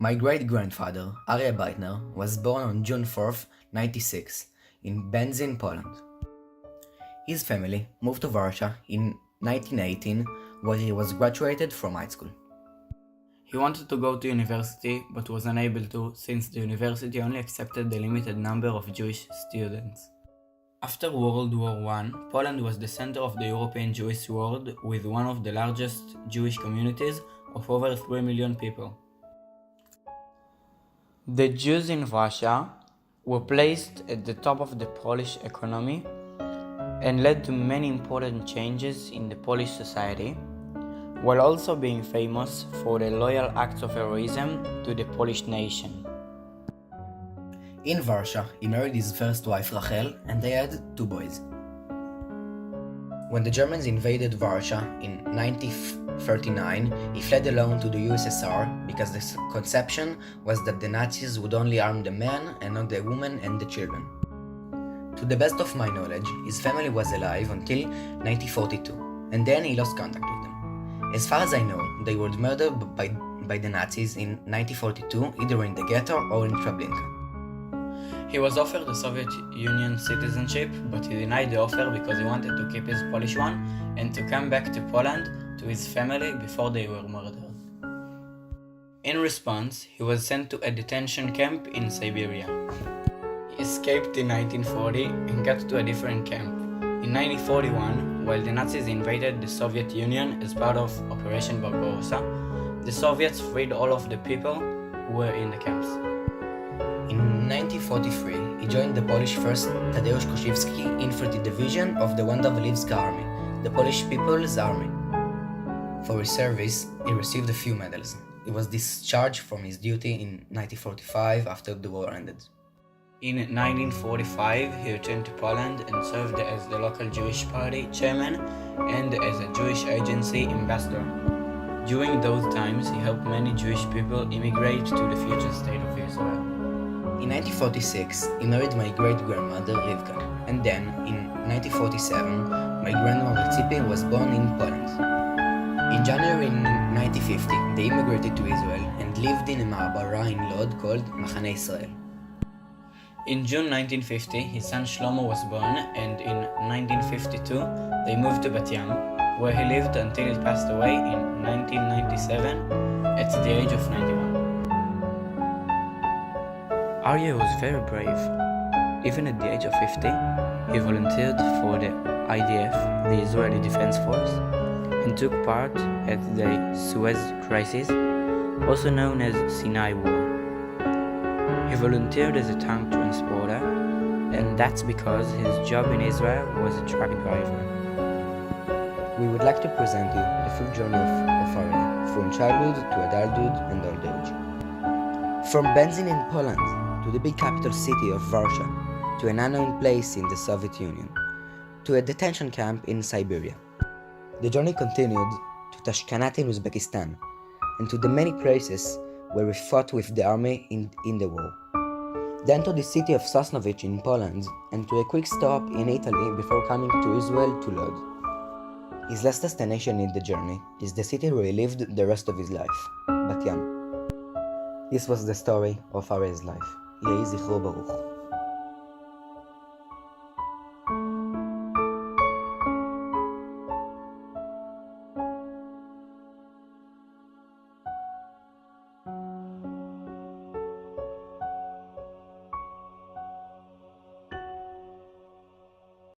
My great-grandfather, Arie Baitner, was born on June 4th, 1996, in Benzin, Poland. His family moved to Warsaw in 1918, where he was graduated from high school. He wanted to go to university but was unable to since the university only accepted the limited number of Jewish students. After World War I, Poland was the center of the European Jewish world with one of the largest Jewish communities of over 3 million people. The Jews in Russia were placed at the top of the Polish economy and led to many important changes in the Polish society, while also being famous for their loyal acts of heroism to the Polish nation. In Warsaw, he married his first wife Rachel, and they had 2 boys. When the Germans invaded Warsaw in 1939, he fled alone to the USSR because the conception was that the Nazis would only harm the men and not the women and the children. To the best of my knowledge, his family was alive until 1942, and then he lost contact with them. As far as I know, they were murdered by the Nazis in 1942, either in the ghetto or in Treblinka. He was offered the Soviet Union citizenship, but he denied the offer because he wanted to keep his Polish one and to come back to Poland to his family before they were murdered. In response, he was sent to a detention camp in Siberia. He escaped in 1940 and got to a different camp. In 1941, while the Nazis invaded the Soviet Union as part of Operation Barbarossa, the Soviets freed all of the people who were in the camps. In 1943, he joined the Polish 1st Tadeusz Kościuszki Infantry Division of the Wanda-Wawelska Army, the Polish People's Army. For his service, he received a few medals. He was discharged from his duty in 1945 after the war ended. In 1945, he returned to Poland and served as the local Jewish party chairman and as a Jewish agency ambassador. During those times, he helped many Jewish people immigrate to the future state of Israel. In 1946, he married my great-grandmother Rivka, and then, in 1947, my grandmother Tzipi was born in Poland. In January 1950, they immigrated to Israel and lived in a ma'abara in Lod called Machane Israel. In June 1950, his son Shlomo was born, and in 1952, they moved to Bat Yam, where he lived until he passed away in 1997 at the age of 91. Arie was very brave. Even at the age of 50, he volunteered for the IDF, the Israeli Defense Force, and took part at the Suez Crisis, also known as Sinai War. He volunteered as a tank transporter, and that's because his job in Israel was a truck driver. We would like to present you the full journey of Arie, from childhood to adulthood and old age. From Benzin in Poland, to the big capital city of Warsaw, to an unknown place in the Soviet Union, to a detention camp in Siberia. The journey continued to Tashkent in Uzbekistan, and to the many places where we fought with the army in the war. Then to the city of Sosnowiec in Poland, and to a quick stop in Italy before coming to Israel to Lod. His last destination in the journey is the city where he lived the rest of his life, Bat Yam. This was the story of Arie's life. Yehi Zichro Baruch.